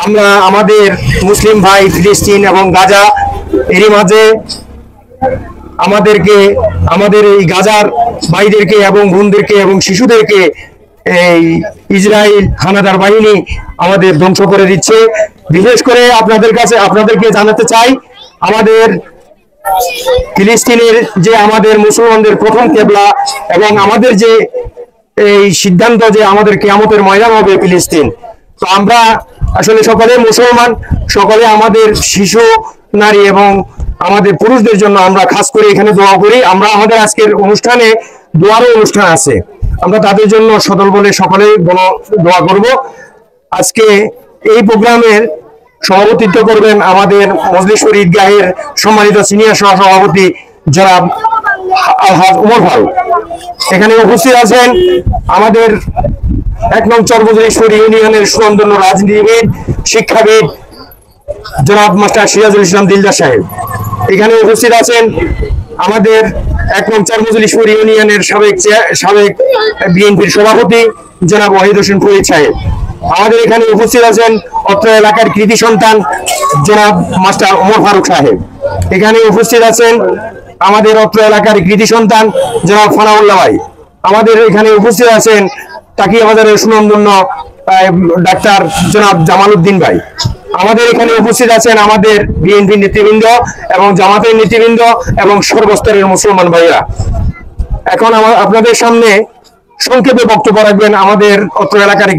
আমরা আমাদের মুসলিম ভাই ফিলিস্তিন এবং গাজা এরই মাঝে আমাদের এই গাজার ভাইদেরকে এবং বোনদেরকে এবং শিশুদেরকে এই ইসরায়েল হানাদার বাহিনী আমাদের ধ্বংস করে দিচ্ছে। বিশেষ করে আপনাদেরকে জানাতে চাই, আমাদের ফিলিস্তিনের যে আমাদের মুসলমানদের প্রথম কেবলা এবং আমাদের যে এই সিদ্ধান্ত যে আমাদের কিয়ামতের ময়দান হবে ফিলিস্তিন। তো আমরা আসলে সকলে মুসলমান, সকলে আমাদের শিশু, নারী এবং আমাদের পুরুষদের জন্য আমরা খাস করে এখানে দোয়া করি। আমরা আমাদের আজকের অনুষ্ঠানে দোয়ারও অনুষ্ঠান আছে, আমরা তাদের জন্য সদল বলে সকলে দোয়া করব। আজকে এই প্রোগ্রামের সভাপতিত্ব করবেন আমাদের মজলিসুর ঈদগাহের সম্মানিত সিনিয়র সহ-সভাপতি জনাব আলহাজ ওমর ফারুক। এখানে উপস্থিত আছেন আমাদের ১ নং চরমজলিসপুর ইউনিয়নের সুনামধন্য রাজনীতিবিদ, শিক্ষাবিদ জনাব মাস্টার সিরাজুল ইসলাম দিলদার সাহেব। এখানে উপস্থিত আছেন আমাদের ১ নং চরমজলিসপুর ইউনিয়নের সাবেক বিএনপির সভাপতি জনাব ওয়াহিদ হোসেন ফরিদ সাহেব। আমাদের এখানে উপস্থিত আছেন অত্র এলাকার কৃতি সন্তান জনাব মাস্টার ওমর ফারুক সাহেব। এখানে উপস্থিত আছেন আমাদের অত্র এলাকার কৃতি সন্তান জনাব ফানাউল্লাহ ভাই। আমাদের এখানে উপস্থিত আছেন তাকিয়া বাজারের সুনামধন্য ডাক্তার জনাব জামাল উদ্দিন ভাই। আমাদের এখানে উপস্থিত আছেন আমাদের বিএনপি নেতৃবৃন্দ এবং জামাতের নেতৃবৃন্দ এবং সর্বস্তরের মুসলমান ভাইরা। এখন আপনাদের সামনে সংক্ষেপে বক্তব্য রাখবেন আমাদের অত্র এলাকার